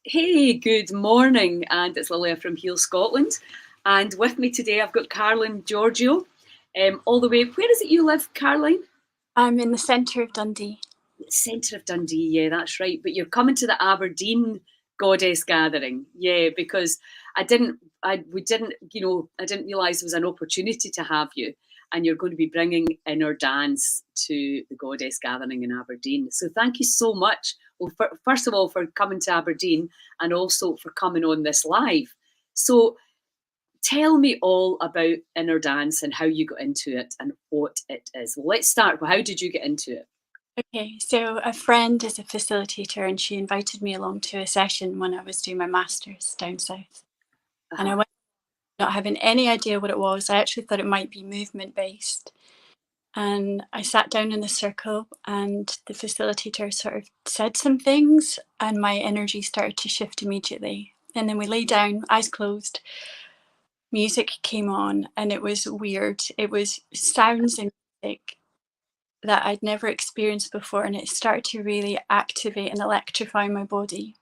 Hey, good morning, and it's Lilia from Heal Scotland. And with me today, I've got Caroline Georgiou, all the way. Where is it you live, Caroline? I'm in the centre of Dundee. Centre of Dundee, yeah, that's right. But you're coming to the Aberdeen Goddess Gathering, yeah, because I didn't realise there was an opportunity to have you, and you're going to be bringing inner dance to the Goddess Gathering in Aberdeen. So thank you so much. Well, first of all, for coming to Aberdeen, and also for coming on this live. So tell me all about inner dance and how you got into it and what it is. Well, let's start. How did you get into it? Okay, so a friend is a facilitator and she invited me along to a session when I was doing my master's down south. And I Uh-huh. went not having any idea what it was. I actually thought it might be movement based. And I sat down in the circle and the facilitator sort of said some things and my energy started to shift immediately. And then we lay down, eyes closed, music came on and it was weird. It was sounds and music that I'd never experienced before, and it started to really activate and electrify my body.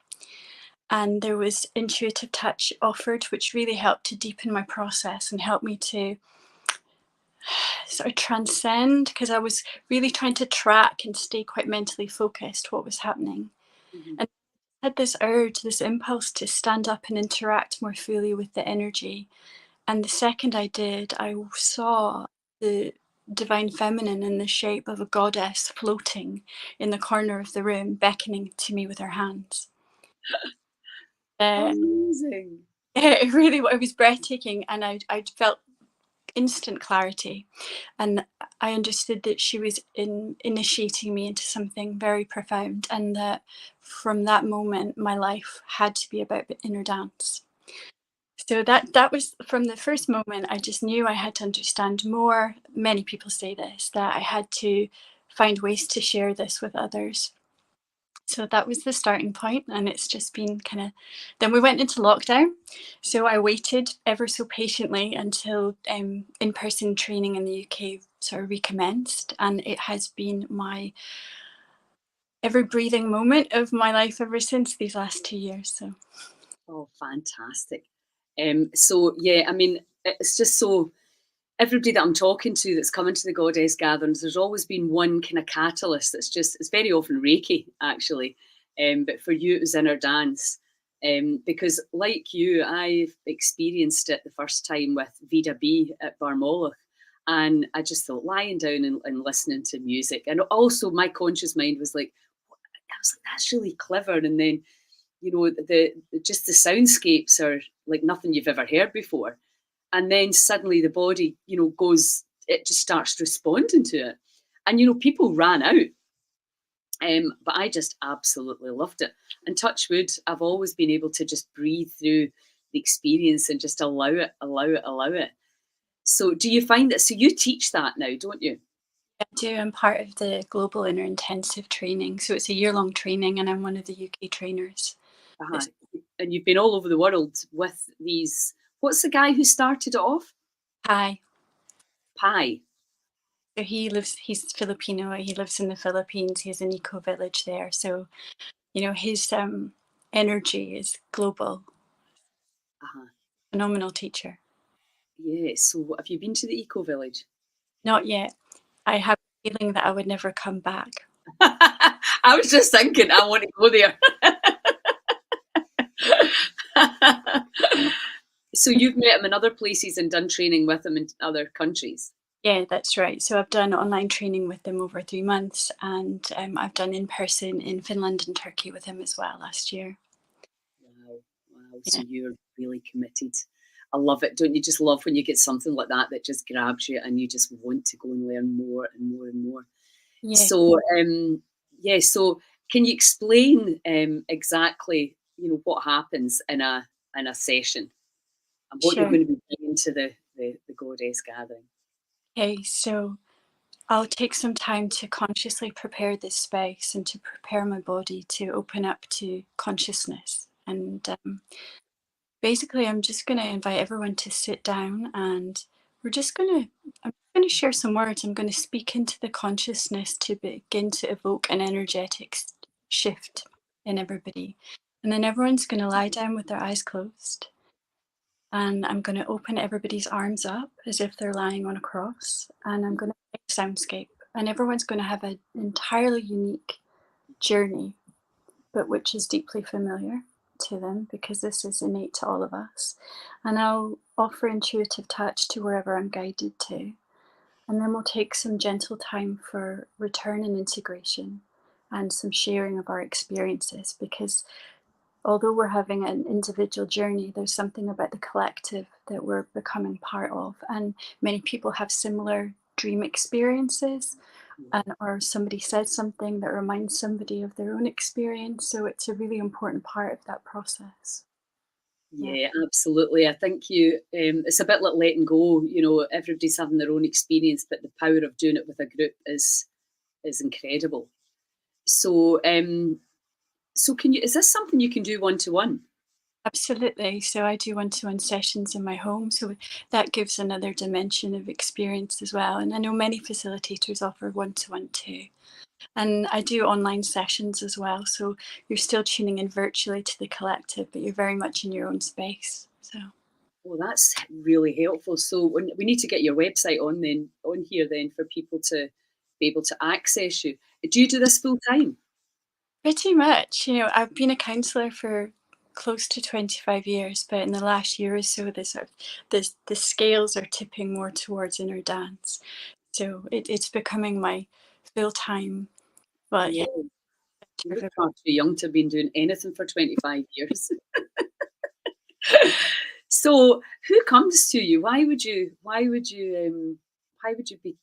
And there was intuitive touch offered, which really helped to deepen my process and help me to sort of transcend, because I was really trying to track and stay quite mentally focused what was happening. Mm-hmm. And I had this urge, this impulse to stand up and interact more fully with the energy. And the second I did, I saw the divine feminine in the shape of a goddess floating in the corner of the room, beckoning to me with her hands. Uh, Amazing. it was breathtaking, and I felt instant clarity. And I understood that she was initiating me into something very profound, and that from that moment, my life had to be about inner dance. So that was from the first moment. I just knew I had to understand more. Many people say this, that I had to find ways to share this with others. So that was the starting point, and it's just been kind of. Then we went into lockdown, so I waited ever so patiently until in-person training in the UK sort of recommenced, and it has been my ever breathing moment of my life ever since these last 2 years. So Oh, fantastic. So yeah, I mean, it's just so everybody that I'm talking to that's coming to the goddess gatherings, there's always been one kind of catalyst that's just it's very often Reiki actually. But for you it was inner dance. Because like you, I've experienced it the first time with Vida B at Barmolach. And I just thought lying down and listening to music. And also my conscious mind was like, I was like, that's really clever. And then the just the soundscapes are like nothing you've ever heard before, and then suddenly the body goes, it just starts responding to it, and people ran out. But I just absolutely loved it, and touch wood, I've always been able to just breathe through the experience and just allow it. So do you find that, so you teach that now, don't you? I do. I'm part of the Global Inner Intensive training. So it's a year-long training, and I'm one of the UK trainers. Uh-huh. That's And you've been all over the world with these. What's the guy who started it off? Pi. Pi. So he's Filipino. He lives in the Philippines. He has an eco village there. So, his energy is global. Uh-huh. Phenomenal teacher. Yeah. So have you been to the eco village? Not yet. I have a feeling that I would never come back. I was just thinking, I want to go there. So you've met him in other places and done training with him in other countries? Yeah, that's right. So I've done online training with him over 3 months, and I've done in person in Finland and Turkey with him as well last year. Wow, wow. So Yeah. you're really committed. I love it. Don't you just love when you get something like that that just grabs you and you just want to go and learn more and more and more? Yeah. So, yeah. So, can you explain exactly, what happens in a session and what you're Sure. going to be bringing to the goddess gathering? Okay, so I'll take some time to consciously prepare this space and to prepare my body to open up to consciousness. And basically, I'm just going to invite everyone to sit down, and I'm going to share some words. I'm going to speak into the consciousness to begin to evoke an energetic shift in everybody. And then everyone's going to lie down with their eyes closed. And I'm going to open everybody's arms up as if they're lying on a cross. And I'm going to make a soundscape. And everyone's going to have an entirely unique journey, but which is deeply familiar to them because this is innate to all of us. And I'll offer intuitive touch to wherever I'm guided to. And then we'll take some gentle time for return and integration and some sharing of our experiences, because although we're having an individual journey, there's something about the collective that we're becoming part of. And many people have similar dream experiences, and or somebody says something that reminds somebody of their own experience. So it's a really important part of that process. Yeah. Yeah, absolutely. I think it's a bit like letting go. You know, everybody's having their own experience, but the power of doing it with a group is incredible. So, is this something you can do one to one? Absolutely. So I do one-to-one sessions in my home. So that gives another dimension of experience as well. And I know many facilitators offer one-to-one too. And I do online sessions as well. So you're still tuning in virtually to the collective, but you're very much in your own space. So Well, that's really helpful. So we need to get your website on here then for people to be able to access you. Do you do this full time? pretty much, I've been a counsellor for close to 25 years, but in the last year or so, the scales are tipping more towards inner dance. So it's becoming my full time. But Yeah, yeah, you look far too young to have been doing anything for 25 years. So, who comes to you? Why would you be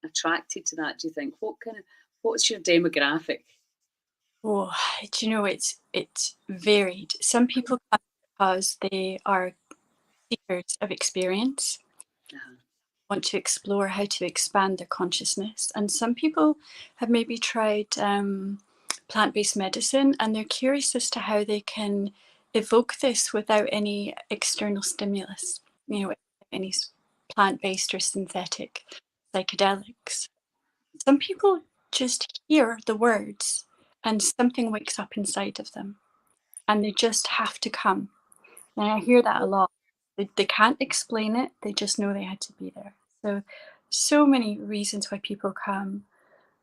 attracted to that, do you think? What's your demographic? oh, it's varied. Some people come because they are seekers of experience, Uh-huh. want to explore how to expand their consciousness. And some people have maybe tried plant based medicine and they're curious as to how they can evoke this without any external stimulus, any plant based or synthetic psychedelics. Some people just hear the words and something wakes up inside of them and they just have to come. And I hear that a lot. They can't explain it, they just know they had to be there. So many reasons why people come,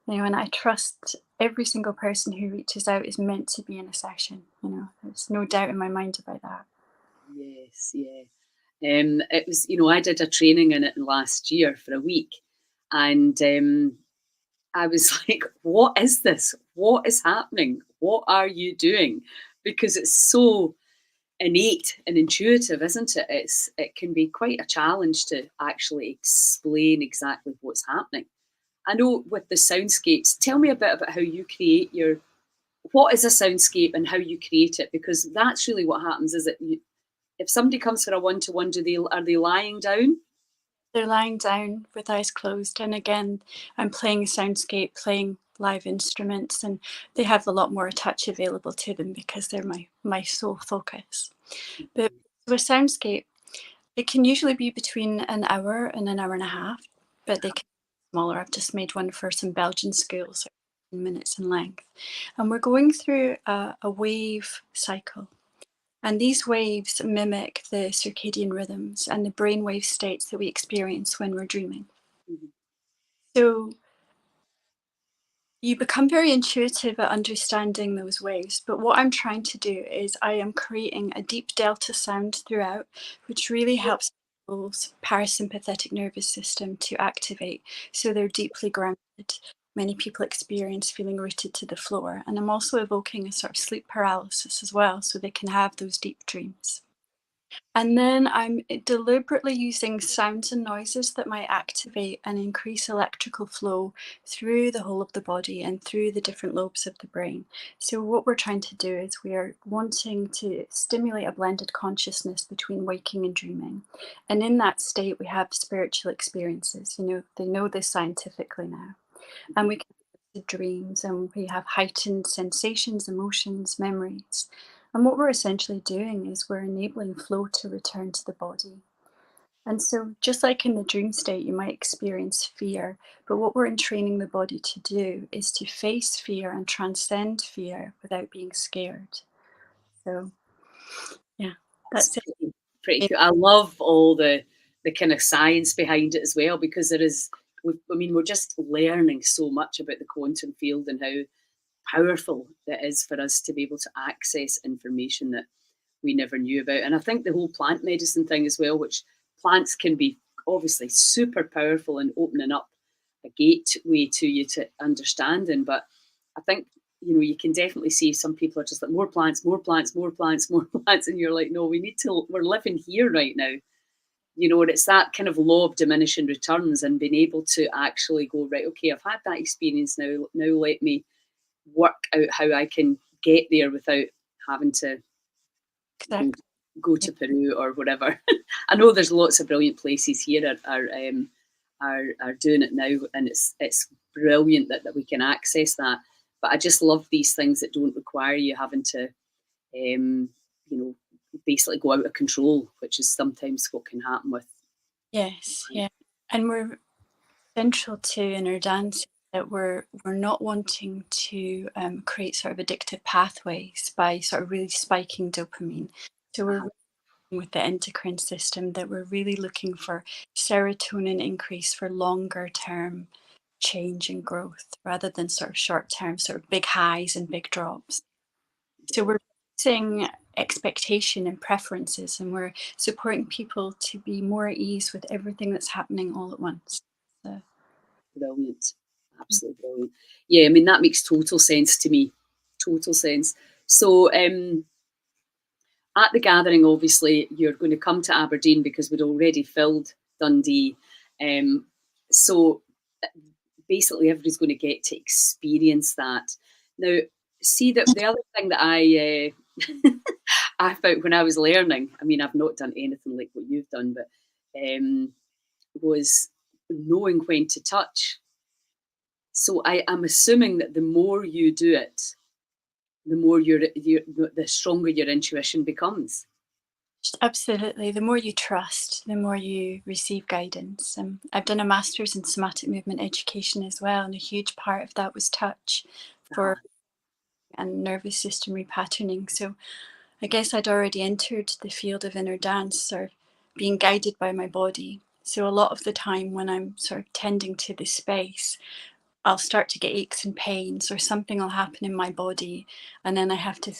and I trust every single person who reaches out is meant to be in a session. There's no doubt in my mind about that. Yes, yeah. It was, I did a training in it last year for a week, and I was like, "What is this? What is happening? What are you doing?" Because it's so innate and intuitive, isn't it? It can be quite a challenge to actually explain exactly what's happening. I know with the soundscapes, tell me a bit about how you create your what is a soundscape and how you create it, because that's really what happens. Is it if somebody comes for a one to one, do they are they lying down? They're lying down with eyes closed, and again, I'm playing a soundscape, playing live instruments, and they have a lot more touch available to them because they're my sole focus. But with soundscape, it can usually be between an hour and an hour and a half, but they can be smaller. I've just made one for some Belgian schools, 15 minutes in length. And we're going through a wave cycle. And these waves mimic the circadian rhythms and the brainwave states that we experience when we're dreaming. Mhm. So you become very intuitive at understanding those waves. But what I'm trying to do is I am creating a deep delta sound throughout, which really helps people's parasympathetic nervous system to activate. So they're deeply grounded. Many people experience feeling rooted to the floor. And I'm also evoking a sort of sleep paralysis as well, so they can have those deep dreams. And then I'm deliberately using sounds and noises that might activate and increase electrical flow through the whole of the body and through the different lobes of the brain. So, what we're trying to do is we are wanting to stimulate a blended consciousness between waking and dreaming. And in that state, we have spiritual experiences. They know this scientifically now. And we can have dreams and we have heightened sensations, emotions, memories. And what we're essentially doing is we're enabling flow to return to the body. And so, just like in the dream state, you might experience fear, but what we're entraining the body to do is to face fear and transcend fear without being scared. So yeah, It's that's pretty it. cool. I love all the kind of science behind it as well, because there is, I mean, we're just learning so much about the quantum field and how powerful it is for us to be able to access information that we never knew about. And I think the whole plant medicine thing as well, which plants can be obviously super powerful in opening up a gateway to you to understanding. But I think, you can definitely see some people are just like, more plants, more plants, more plants, more plants. And you're like, no, we're living here right now. And it's that kind of law of diminishing returns, and being able to actually go, right, okay, I've had that experience now. Now let me work out how I can get there without having to go, Exactly. go to Peru or whatever. I know there's lots of brilliant places here are doing it now, and it's brilliant that we can access that. But I just love these things that don't require you having to, um, you know, basically go out of control, which is sometimes what can happen with. Yes, yeah. And we're central to in our dance that we're not wanting to create sort of addictive pathways by sort of really spiking dopamine. So we're Uh-huh. with the endocrine system that we're really looking for serotonin increase for longer term change and growth rather than sort of short term sort of big highs and big drops. So we're setting expectation and preferences, and we're supporting people to be more at ease with everything that's happening all at once. So, Brilliant. Absolutely brilliant. Yeah, I mean, that makes total sense to me. Total sense. So, at the gathering, obviously, you're going to come to Aberdeen because we'd already filled Dundee. Um, so, basically, everybody's going to get to experience that. Now, see, that the other thing that I found when I was learning, I mean, I've not done anything like what you've done, but was knowing when to touch. So I am assuming that the more you do it, the more the stronger your intuition becomes. absolutely. The more you trust, the more you receive guidance. I've done a master's in somatic movement education as well, and a huge part of that was touch Uh-huh. for and nervous system repatterning. So I guess I'd already entered the field of inner dance or being guided by my body. So a lot of the time when I'm sort of tending to the space, I'll start to get aches and pains, or something will happen in my body, and then I have to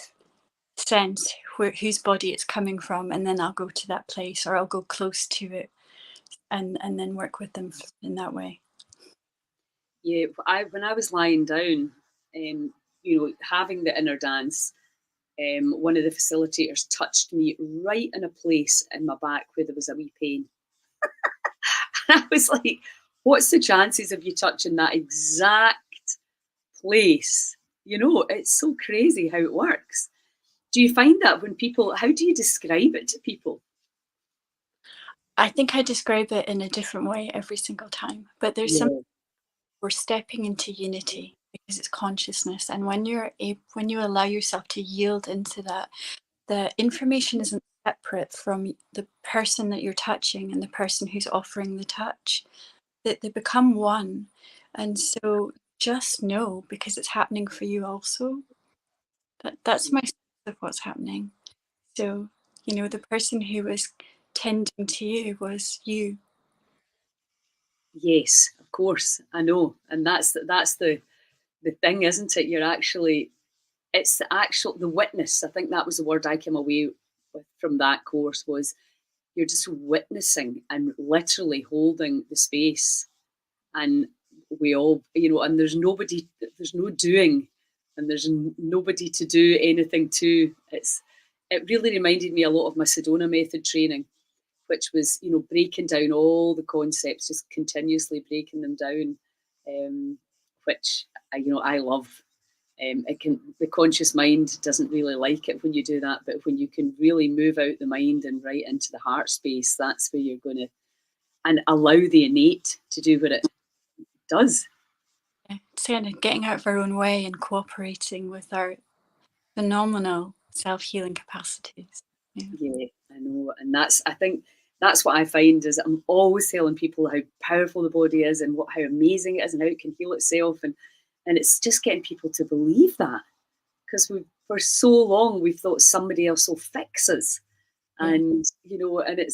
sense whose body it's coming from, and then I'll go to that place, or I'll go close to it, and then work with them in that way. Yeah, when I was lying down, having the inner dance, one of the facilitators touched me right in a place in my back where there was a wee pain. And I was like, "What's the chances of you touching that exact place?" It's so crazy how it works. Do you find that when people? How do you describe it to people? I think I describe it in a different way every single time, but there's some Yeah, we're stepping into unity because it's consciousness, and when you allow yourself to yield into that, the information isn't separate from the person that you're touching and the person who's offering the touch, that they become one. And so just know, because it's happening for you also, that's my sense of what's happening. So, the person who was tending to you was you. yes, of course, I know, and that's the thing, isn't it? It's the witness. I think that was the word I came away with from that course, was you're just witnessing and literally holding the space, and we all, and there's no doing, and there's nobody to do anything to. It really reminded me a lot of my Sedona method training, which was, breaking down all the concepts, just continuously breaking them down, which I love. The conscious mind doesn't really like it when you do that, but when you can really move out the mind and right into the heart space, that's where you're going to, and allow the innate to do what it does. It's kind of getting out of our own way and cooperating with our phenomenal self-healing capacities. Yeah. Yeah, I know. And I think that's what I find, is I'm always telling people how powerful the body is, and how amazing it is, and how it can heal itself. And it's just getting people to believe that, because for so long we've thought somebody else will fix us. Yeah. And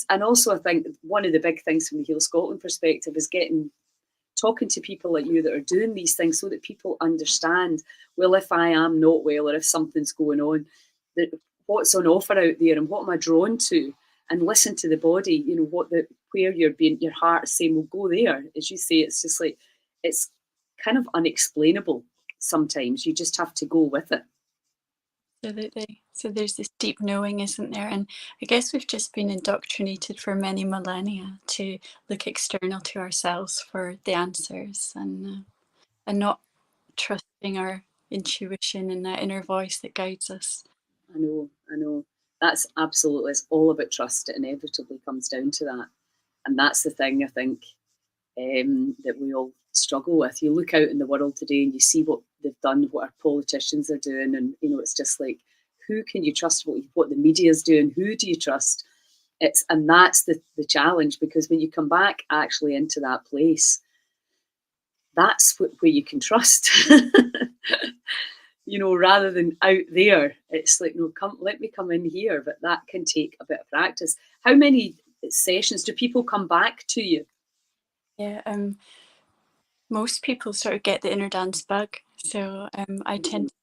and also I think one of the big things from the Heal Scotland perspective is talking to people like you that are doing these things so that people understand, well, if I am not well or if something's going on, that what's on offer out there and what am I drawn to, and listen to the body, where your heart is saying, well, go there. As you say, it's just like, it's kind of unexplainable sometimes. You just have to go with it. Absolutely. So there's this deep knowing, isn't there? And I guess we've just been indoctrinated for many millennia to look external to ourselves for the answers, and not trusting our intuition and that inner voice that guides us. I know. That's absolutely, it's all about trust. It inevitably comes down to that. And that's the thing I think that we all struggle with. You look out in the world today and you see what they've done, what our politicians are doing, and it's just like, who can you trust? What the media's doing? Who do you trust? And that's the challenge, because when you come back actually into that place, that's where you can trust. Rather than out there, it's like, no, let me come in here. But that can take a bit of practice. How many sessions do people come back to you? Yeah. Most people sort of get the inner dance bug. So I tend to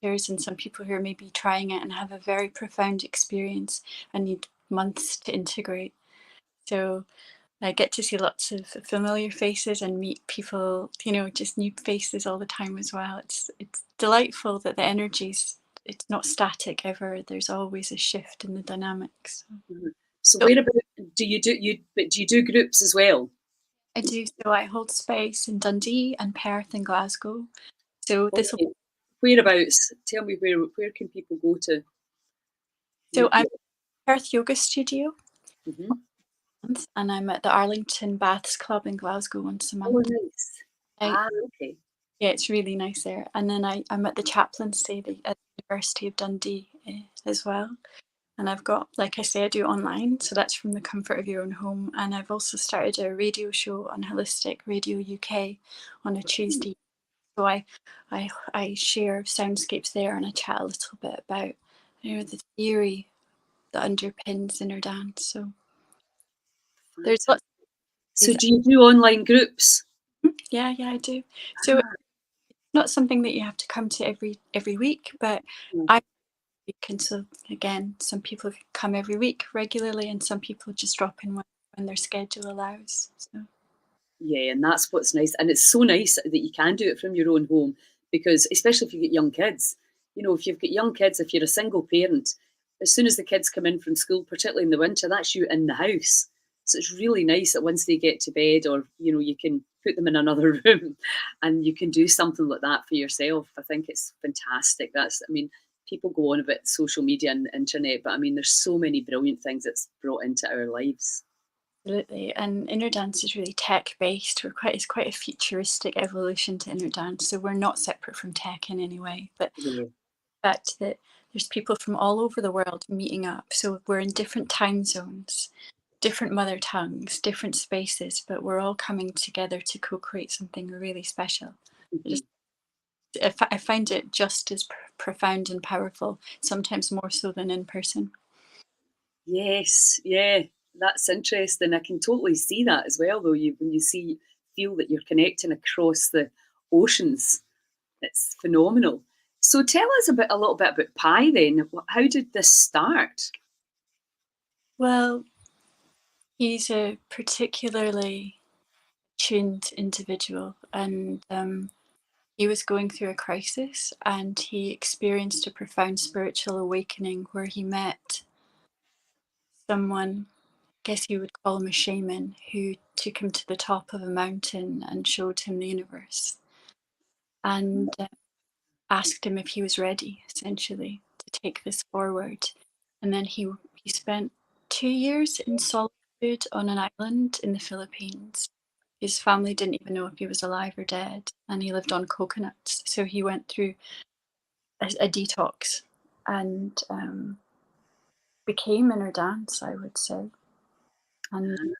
hear, and some people who are maybe trying it and have a very profound experience and need months to integrate. So I get to see lots of familiar faces and meet people, just new faces all the time as well. It's delightful that the it's not static ever. There's always a shift in the dynamics. Mhm. So So where about do you do groups as well? I do. So I hold space in Dundee and Perth and Glasgow. So this will. Okay. Whereabouts? Tell me where can people go to? So You, I'm you, at Perth Yoga Studio, mhm. and I'm at the Arlington Baths Club in Glasgow once a Oh, month. nice. I, Okay. yeah, it's really nice there. And then I'm at the chaplaincy at the University of Dundee as well. And I've got, like I say, I do online, so that's from the comfort of your own home. And I've also started a radio show on Holistic Radio UK on a Tuesday. So I share soundscapes there, and I chat a little bit about the theory that underpins inner dance. So there's Fantastic. lots of So ways. do you do online groups? Yeah, I do. So it's Ah, not something that you have to come to every week, but yeah. I can. So again, some people come every week regularly, and some people just drop in when their schedule allows. So Yeah, and that's what's nice. And it's so nice that you can do it from your own home, because especially if you get young kids, if you've got young kids, if you're a single parent, as soon as the kids come in from school, particularly in the winter, that's you in the house. So it's really nice that once they get to bed, or you can put them in another room and you can do something like that for yourself. I think it's fantastic. People go on about social media and the internet, but I mean, there's so many brilliant things that's brought into our lives. absolutely, and inner dance is really tech based. It's quite a futuristic evolution to inner dance. So we're not separate from tech in any way, but Yeah. the fact that there's people from all over the world meeting up. So we're in different time zones, different mother tongues, different spaces, but we're all coming together to co-create something really special. Mhm. I find it just as profound and powerful, sometimes more so than in person. Yes, yeah, that's interesting. I can totally see that as well, though. When you feel that you're connecting across the oceans, it's phenomenal. So tell us a little bit about Pi then. How did this start? Well, he's a particularly tuned individual, and he was going through a crisis, and he experienced a profound spiritual awakening where he met someone, I guess you would call him a shaman, who took him to the top of a mountain and showed him the universe, and asked him if he was ready, essentially, to take this forward. And then he spent 2 years in solitude on an island in the Philippines. His family didn't even know if he was alive or dead, and he lived on coconuts. So he went through a detox and became inner dance, I would say, and Ah,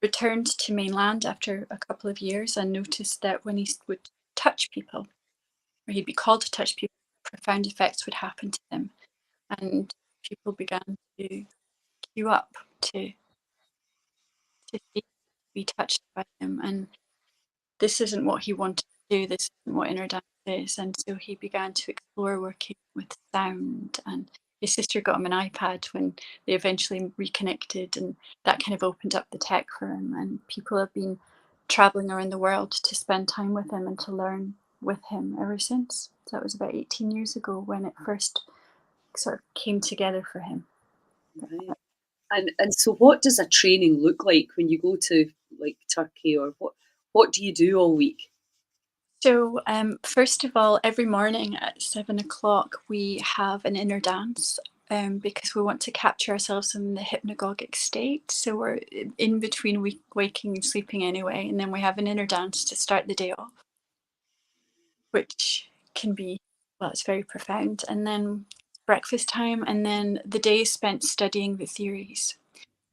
returned to mainland after a couple of years and noticed that when he would touch people, or he'd be called to touch people, profound effects would happen to them. And people began to queue up to be touched by him. And this isn't what he wanted to do, this isn't what innerdance is. And so he began to explore working with sound, and his sister got him an iPad when they eventually reconnected, and that kind of opened up the tech for him. And people have been traveling around the world to spend time with him and to learn with him ever since. So that was about 18 years ago when it first sort of came together for him. Right. And so what does a training look like when you go to like Turkey, or what do you do all week? So, first of all, every morning at 7 o'clock, we have an inner dance, because we want to capture ourselves in the hypnagogic state. So we're in between waking and sleeping anyway, and then we have an inner dance to start the day off, which can be, well, it's very profound. And then breakfast time, and then the day is spent studying the theories,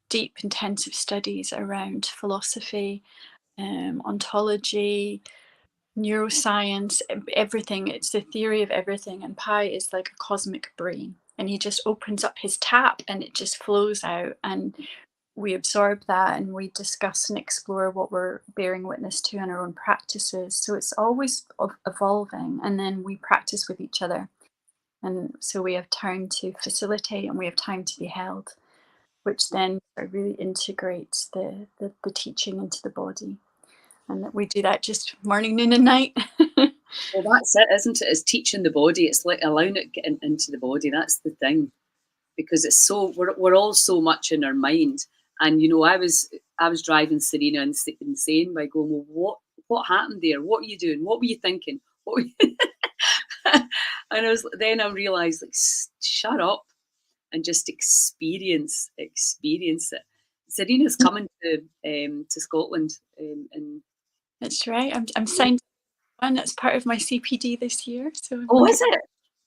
deep, intensive studies around philosophy, ontology, neuroscience, everything. It's the theory of everything. And Pi is like a cosmic brain. And he just opens up his tap and it just flows out. And we absorb that and we discuss and explore what we're bearing witness to in our own practices. So it's always evolving. And then we practice with each other. And so we have time to facilitate and we have time to be held, which then really integrates the teaching into the body. And that we do that just morning, noon, and night. Well, that's it, isn't it? It's teaching the body. It's like allowing it getting into the body. That's the thing, because it's so we're all so much in our mind. And you know, I was driving Serena insane by going, well, what happened there? What are you doing? What were you thinking? What were you? And I realized, like, shut up and just experience it. Serena's coming to Scotland, and That's right. I'm signed on. That's part of my CPD this year. So I'm oh, looking. is it?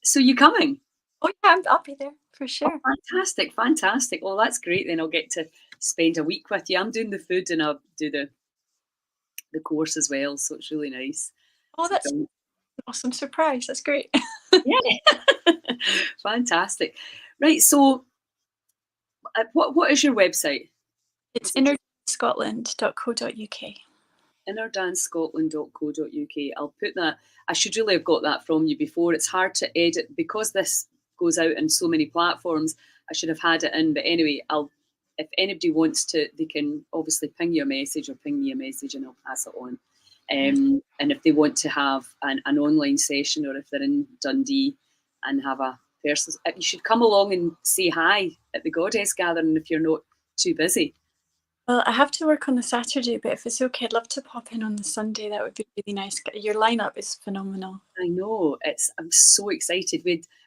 So you coming? Oh yeah, I'll be there for Oh, sure. fantastic, fantastic. Well, that's great. Then I'll get to spend a week with you. I'm doing the food and I'll do the course as well. So it's really nice. Oh, So that's an awesome surprise. That's great. yeah, fantastic. Right. So, what is your website? It's innerscotland.co.uk. Innerdance.scotland.co.uk. I'll put that. I should really have got that from you before. It's hard to edit because this goes out in so many platforms. I should have had it in, but anyway, I'll. If anybody wants to, they can obviously ping you a message or ping me a message, and I'll pass it on. And if they want to have an online session, or if they're in Dundee and have a person, you should come along and say hi at the Goddess Gathering if you're not too busy. Well, I have to work on the Saturday, but if it's okay, I'd love to pop in on the Sunday. That would be really nice. Your lineup is phenomenal. I know, I'm so excited.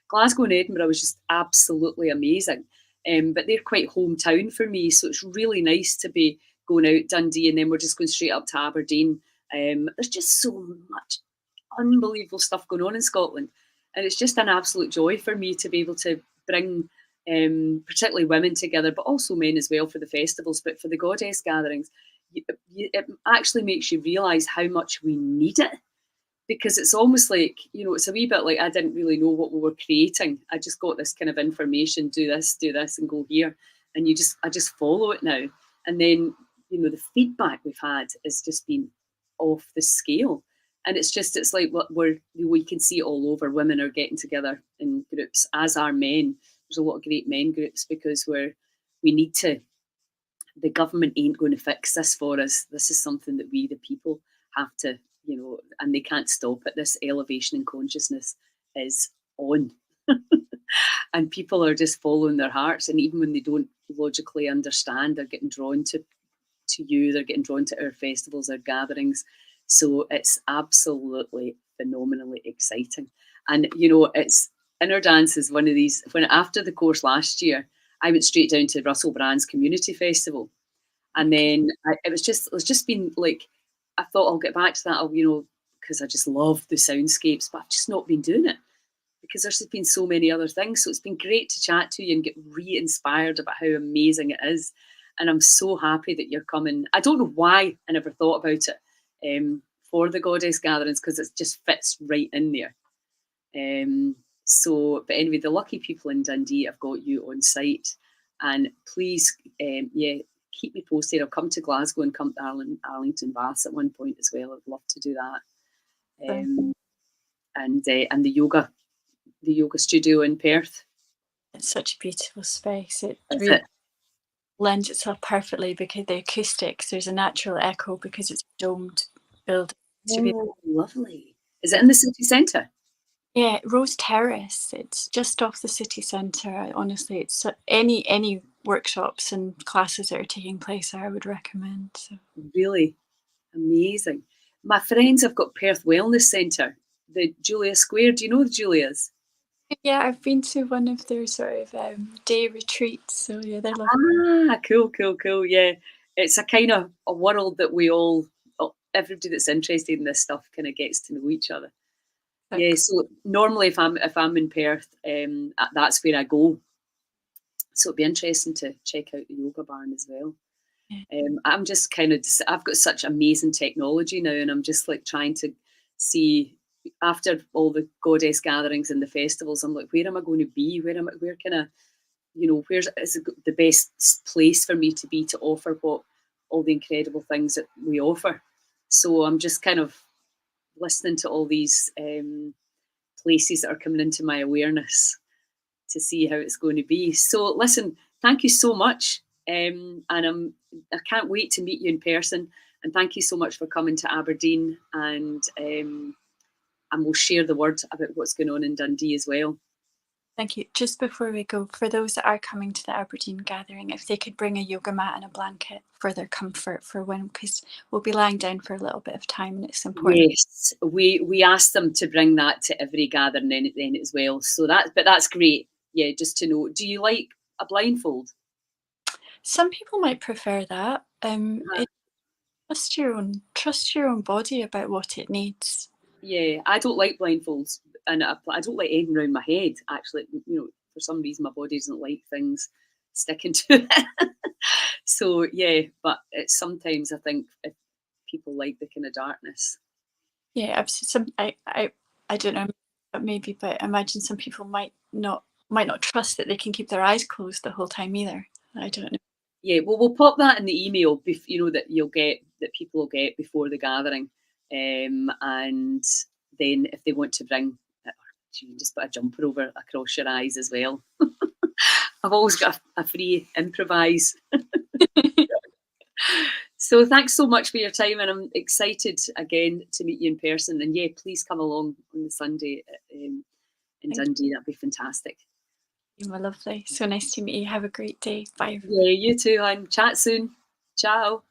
Glasgow and Edinburgh was just absolutely amazing. But they're quite hometown for me, so it's really nice to be going out Dundee, and then we're just going straight up to Aberdeen. There's just so much unbelievable stuff going on in Scotland, and it's just an absolute joy for me to be able to bring particularly women together, but also men as well for the festivals. But for the Goddess gatherings, it actually makes you realise how much we need it, because it's almost like, you know, it's a wee bit like I didn't really know what we were creating. I just got this kind of information, do this, and go here. And I just follow it now. And then, you know, the feedback we've had has just been off the scale. And it's like we can see it all over. Women are getting together in groups, as are men. There's a lot of great men groups, because we need to. The government ain't going to fix this for us. This is something that we, the people, have to, you know, and they can't stop it. This elevation in consciousness is on. And people are just following their hearts. And even when they don't logically understand, they're getting drawn to you, they're getting drawn to our festivals, our gatherings. So it's absolutely phenomenally exciting. And, you know, Inner Dance is one of these, when after the course last year, I went straight down to Russell Brand's Community Festival. And then it's just been like, I thought I'll get back to that, you know, because I just love the soundscapes, but I've just not been doing it because there's been so many other things. So it's been great to chat to you and get re-inspired about how amazing it is. And I'm so happy that you're coming. I don't know why I never thought about it for the Goddess Gatherings, because it just fits right in there. So, but anyway, the lucky people in Dundee have got you on site, and please, yeah, keep me posted. I'll come to Glasgow and come to Arlington Baths at one point as well. I'd love to do that. So And the yoga studio in Perth. it's such a beautiful space. It Is really it? lends itself perfectly because the acoustics, there's a natural echo because it's a domed building. To be, Oh, lovely. Is it in the city centre? yeah, Rose Terrace. It's just off the city centre. Honestly, it's any workshops and classes that are taking place there, I would recommend. So Really amazing. My friends have got Perth Wellness Centre, the Julia Square. Do you know the Julias? yeah, I've been to one of their sort of day retreats. So yeah, they're lovely. Ah, cool, cool, cool. Yeah, it's a kind of a world that we all, everybody that's interested in this stuff, kind of gets to know each other. Yeah. So normally, if I'm in Perth, that's where I go. So it'd be interesting to check out the yoga barn as well. Yeah. I'm just kind of, I've got such amazing technology now, and I'm just like trying to see after all the goddess gatherings and the festivals. I'm like, where am I going to be? Where can I, where's is the best place for me to be to offer what all the incredible things that we offer? So I'm just kind of listening to all these places that are coming into my awareness to see how it's going to be. So listen, thank you so much. And I can't wait to meet you in person. And thank you so much for coming to Aberdeen. And we'll share the word about what's going on in Dundee as well. Thank you. Just before we go, for those that are coming to the Aberdeen gathering, if they could bring a yoga mat and a blanket for their comfort for when, because we'll be lying down for a little bit of time and it's important. Yes, we asked them to bring that to every gathering then as well. So that's great. Yeah, just to know. Do you like a blindfold? Some people might prefer that. Uh-huh. Trust your own body about what it needs. Yeah, I don't like blindfolds, and I don't like anything around my head. Actually, for some reason, my body doesn't like things sticking to it. So yeah, but it's sometimes I think if people like the kind of darkness. Yeah, I've seen some. I don't know, maybe, but I imagine some people might not trust that they can keep their eyes closed the whole time either. I don't know. Yeah, well, we'll pop that in the email. That you'll get that people will get before the gathering, and then if they want to bring, you can just put a jumper over across your eyes as well. I've always got a free improvise. So thanks so much for your time, and I'm excited again to meet you in person. And yeah, please come along on the Sunday in Thank Dundee. That'd be fantastic. you, my lovely. So nice to meet you. Have a great day. Bye. Yeah, you too, hon. Chat soon. Ciao.